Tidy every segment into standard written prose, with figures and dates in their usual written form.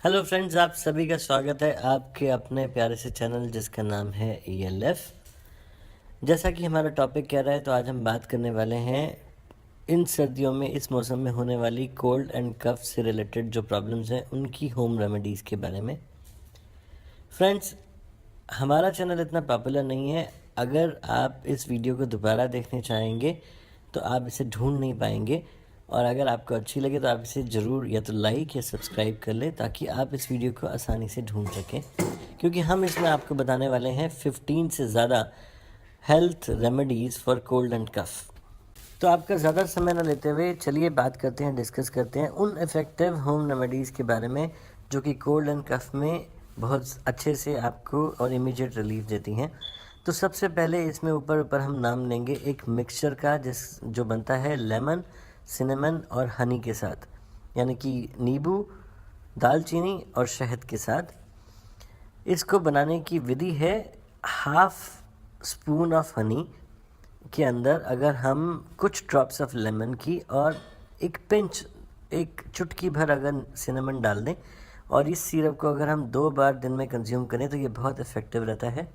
Hello friends, आप सभी का स्वागत है आपके अपने प्यारे से चैनल जिसका नाम है ELF। जैसा कि हमारा टॉपिक कह रहा है, तो आज हम बात करने वाले हैं इन सर्दियों में इस मौसम में होने वाली कोल्ड एंड कफ से रिलेटेड जो प्रॉब्लम्स हैं उनकी होम रेमेडीज़ के बारे में। फ्रेंड्स, हमारा चैनल इतना पॉपुलर नहीं है। अगर आप इस वीडियो को दोबारा देखने चाहेंगे तो आप इसे ढूंढ नहीं पाएंगे, और अगर आपको अच्छी लगे तो आप इसे ज़रूर या तो लाइक या सब्सक्राइब कर लें ताकि आप इस वीडियो को आसानी से ढूंढ सकें, क्योंकि हम इसमें आपको बताने वाले हैं 15 से ज़्यादा health remedies for cold and cough. तो आपका ज़्यादा समय न लेते हुए चलिए बात करते हैं, डिस्कस करते हैं उन इफ़ेक्टिव होम रेमेडीज़ के बारे में जो कि कोल्ड एंड कफ में बहुत अच्छे से आपको और इमीडिएट रिलीफ देती हैं। तो सबसे पहले इसमें ऊपर हम नाम लेंगे एक मिक्सचर का जो बनता है लेमन, सिनेमन और हनी के साथ, यानी कि नींबू, दालचीनी और शहद के साथ। इसको बनाने की विधि है, हाफ स्पून ऑफ हनी के अंदर अगर हम कुछ ड्रॉप्स ऑफ लेमन की और एक चुटकी भर अगर सिनेमन डाल दें, और इस सिरप को अगर हम 2 बार दिन में कंज्यूम करें तो ये बहुत इफ़ेक्टिव रहता है।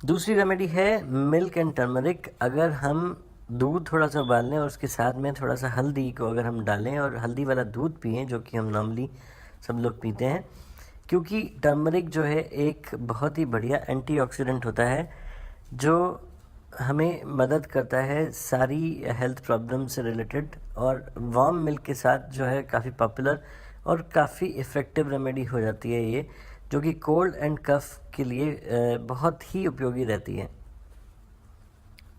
दूसरी रेमेडी है मिल्क एंड टर्मरिक। अगर हम दूध थोड़ा सा उबाल लें और उसके साथ में थोड़ा सा हल्दी को अगर हम डालें और हल्दी वाला दूध पिएं, जो कि हम नॉर्मली सब लोग पीते हैं, क्योंकि टर्मरिक जो है एक बहुत ही बढ़िया एंटीऑक्सीडेंट होता है जो हमें मदद करता है सारी हेल्थ प्रॉब्लम से रिलेटेड, और वार्म मिल्क के साथ जो है काफ़ी पॉपुलर और काफ़ी इफ़ेक्टिव रेमेडी हो जाती है ये, जो कि कोल्ड एंड कफ के लिए बहुत ही उपयोगी रहती है।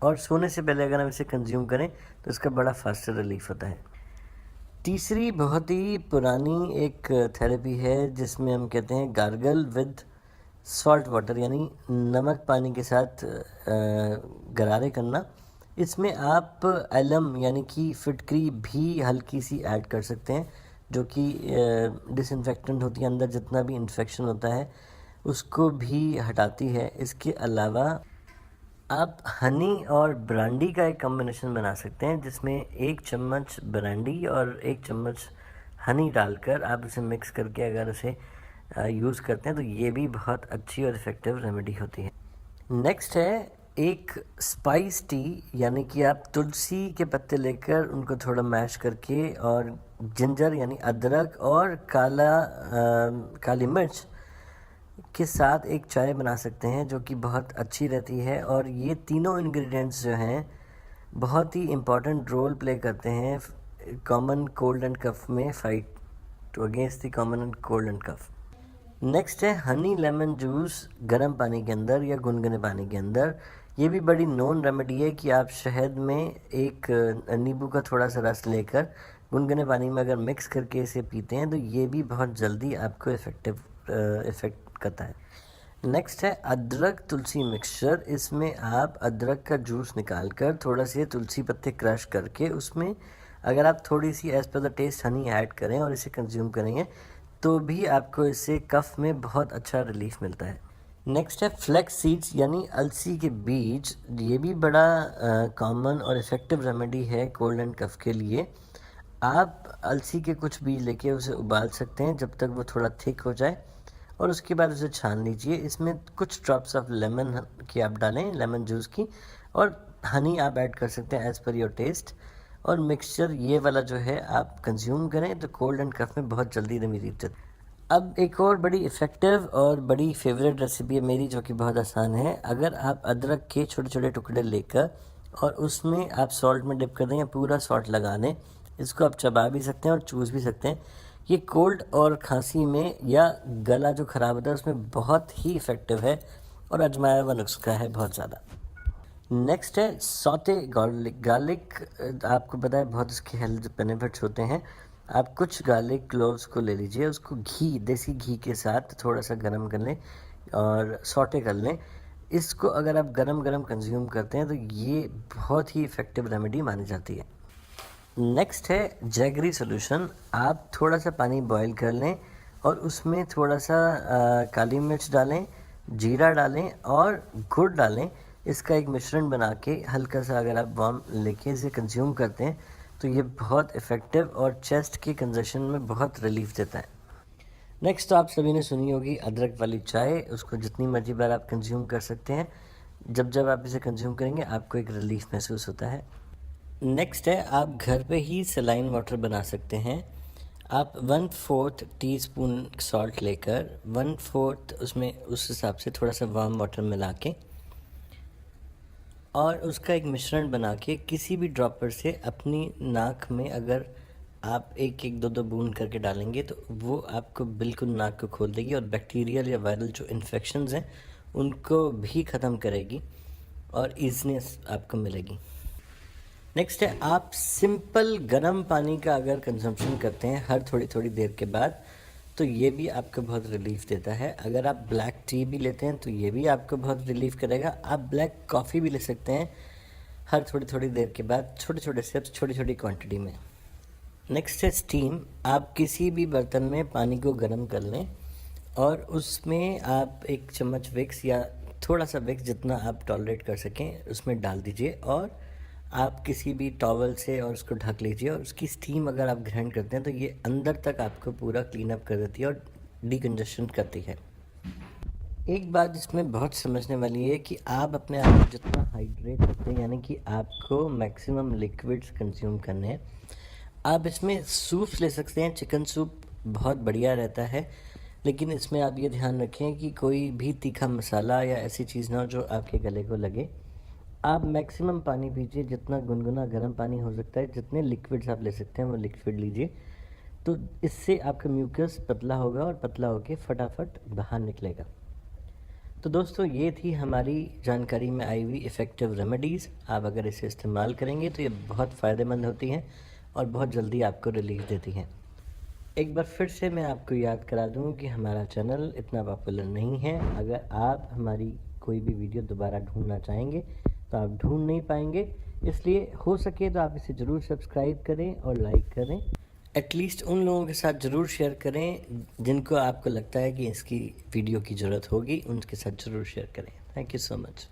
और सोने से पहले अगर हम इसे कंज्यूम करें तो इसका बड़ा फास्टर रिलीफ होता है। तीसरी बहुत ही पुरानी एक थेरेपी है जिसमें हम कहते हैं गार्गल विद सॉल्ट वाटर, यानी नमक पानी के साथ गरारे करना। इसमें आप एलम यानी कि फिटकरी भी हल्की सी ऐड कर सकते हैं, जो कि डिसइंफेक्टेंट होती है, अंदर जितना भी इन्फेक्शन होता है उसको भी हटाती है। इसके अलावा आप हनी और ब्रांडी का एक कॉम्बिनेशन बना सकते हैं, जिसमें 1 चम्मच ब्रांडी और 1 चम्मच हनी डालकर आप इसे मिक्स करके अगर इसे यूज़ करते हैं तो ये भी बहुत अच्छी और इफ़ेक्टिव रेमेडी होती है। नेक्स्ट है एक स्पाइस टी, यानी कि आप तुलसी के पत्ते लेकर उनको थोड़ा मैश करके और जिंजर यानी अदरक और काली मिर्च के साथ एक चाय बना सकते हैं, जो कि बहुत अच्छी रहती है। और ये तीनों इंग्रेडिएंट्स जो हैं बहुत ही इम्पॉर्टेंट रोल प्ले करते हैं कॉमन कोल्ड एंड कफ में, fight to against the common and cold and cough. Next है हनी लेमन जूस गर्म पानी के अंदर या गुनगुने पानी के अंदर। ये भी बड़ी नोन रेमेडी है कि आप शहद में एक नींबू का थोड़ा सा रस लेकर गुनगुने पानी में अगर मिक्स करके इसे पीते हैं तो ये भी बहुत जल्दी आपको इफ़ेक्ट करता है। नेक्स्ट है अदरक तुलसी मिक्सचर। इसमें आप अदरक का जूस निकाल कर थोड़ा से तुलसी पत्ते क्रश करके उसमें अगर आप थोड़ी सी as per the taste honey add करें और इसे कंज्यूम करेंगे तो भी आपको इससे कफ में बहुत अच्छा रिलीफ मिलता है। नेक्स्ट है फ्लैक्स सीड्स यानी अलसी के बीज। ये भी बड़ा कॉमन और इफ़ेक्टिव रेमेडी है कोल्ड एंड कफ के लिए। आप अलसी के कुछ बीज लेके उसे उबाल सकते हैं जब तक वो थोड़ा थिक हो जाए, और उसके बाद उसे छान लीजिए। इसमें कुछ ड्रॉप्स ऑफ लेमन की आप डालें, लेमन जूस की, और हनी आप ऐड कर सकते हैं एज़ पर योर टेस्ट। और मिक्सचर ये वाला जो है आप कंज्यूम करें तो कोल्ड एंड कफ में बहुत जल्दी रिलीफ देता है। अब एक और बड़ी इफ़ेक्टिव और बड़ी फेवरेट रेसिपी है मेरी, जो कि बहुत आसान है। अगर आप अदरक के छोटे छोटे टुकड़े लेकर और उसमें आप सॉल्ट में डिप कर दें या पूरा सॉल्ट लगा दें, इसको आप चबा भी सकते हैं और चूस भी सकते हैं। ये कोल्ड और खांसी में या गला जो ख़राब होता है उसमें बहुत ही इफ़ेक्टिव है और आजमाया हुआ नुस्खा है बहुत ज़्यादा। नेक्स्ट है सौते गार्लिक। आपको पता है बहुत इसके हेल्थ बेनिफिट्स होते हैं। आप कुछ गार्लिक क्लोव्स को ले लीजिए, उसको देसी घी के साथ थोड़ा सा गर्म कर लें और सौटे कर लें। इसको अगर आप गरम गरम कंज्यूम करते हैं तो ये बहुत ही इफ़ेक्टिव रेमेडी मानी जाती है। नेक्स्ट है जैगरी सॉल्यूशन। आप थोड़ा सा पानी बॉईल कर लें और उसमें थोड़ा सा काली मिर्च डालें, जीरा डालें और गुड़ डालें। इसका एक मिश्रण बना के हल्का सा अगर आप वार्म लेके इसे कंज्यूम करते हैं तो ये बहुत इफ़ेक्टिव और चेस्ट के कंजेशन में बहुत रिलीफ देता है। नेक्स्ट तो आप सभी ने सुनी होगी अदरक वाली चाय, उसको जितनी मर्जी बार आप कंज्यूम कर सकते हैं। जब जब आप इसे कंज्यूम करेंगे आपको एक रिलीफ महसूस होता है। नेक्स्ट है, आप घर पे ही सलाइन वाटर बना सकते हैं। आप 1/4 टीस्पून सॉल्ट लेकर 1/4 उसमें उस हिसाब से थोड़ा सा वार्म वाटर मिला के और उसका एक मिश्रण बना के किसी भी ड्रॉपर से अपनी नाक में अगर आप एक एक दो दो बूंद करके डालेंगे तो वो आपको बिल्कुल नाक को खोल देगी और बैक्टीरियल या वायरल जो इन्फेक्शंस हैं उनको भी ख़त्म करेगी और ईजीनेस आपको मिलेगी। नेक्स्ट है, आप सिंपल गर्म पानी का अगर कंजम्पशन करते हैं हर थोड़ी थोड़ी देर के बाद तो ये भी आपको बहुत रिलीफ देता है। अगर आप ब्लैक टी भी लेते हैं तो ये भी आपको बहुत रिलीफ करेगा। आप ब्लैक कॉफ़ी भी ले सकते हैं हर थोड़ी थोड़ी देर के बाद, छोटे छोटे स्टेप्स, छोटी छोटी क्वांटिटी में। नेक्स्ट है स्टीम। आप किसी भी बर्तन में पानी को गर्म कर लें और उसमें आप 1 चम्मच विक्स या थोड़ा सा विक्स जितना आप टॉलरेट कर सकें उसमें डाल दीजिए और आप किसी भी टॉवल से और उसको ढक लीजिए और उसकी स्टीम अगर आप ग्रहण करते हैं तो ये अंदर तक आपको पूरा क्लीन अप कर देती है और डिकंजेशन करती है। एक बात इसमें बहुत समझने वाली है कि आप अपने आप को जितना हाइड्रेट रखते हैं, यानी कि आपको मैक्सिमम लिक्विड्स कंज्यूम करने हैं। आप इसमें सूप्स ले सकते हैं, चिकन सूप बहुत बढ़िया रहता है, लेकिन इसमें आप ये ध्यान रखें कि कोई भी तीखा मसाला या ऐसी चीज़ ना हो जो आपके गले को लगे। आप मैक्सिमम पानी पीजिए, जितना गुनगुना गर्म पानी हो सकता है, जितने लिक्विड्स आप ले सकते हैं वो लिक्विड लीजिए। तो इससे आपका म्यूकस पतला होगा और पतला होकर फटाफट बाहर निकलेगा। तो दोस्तों, ये थी हमारी जानकारी में आई हुई इफ़ेक्टिव रेमेडीज़। आप अगर इसे इस्तेमाल करेंगे तो ये बहुत फ़ायदेमंद होती हैं और बहुत जल्दी आपको रिलीफ देती हैं। एक बार फिर से मैं आपको याद करा दूं कि हमारा चैनल इतना पॉपुलर नहीं है। अगर आप हमारी कोई भी वीडियो दोबारा ढूंढना चाहेंगे तो आप ढूंढ नहीं पाएंगे, इसलिए हो सके तो आप इसे ज़रूर सब्सक्राइब करें और लाइक करें। एटलीस्ट उन लोगों के साथ ज़रूर शेयर करें जिनको आपको लगता है कि इसकी वीडियो की ज़रूरत होगी, उनके साथ ज़रूर शेयर करें। Thank you so much.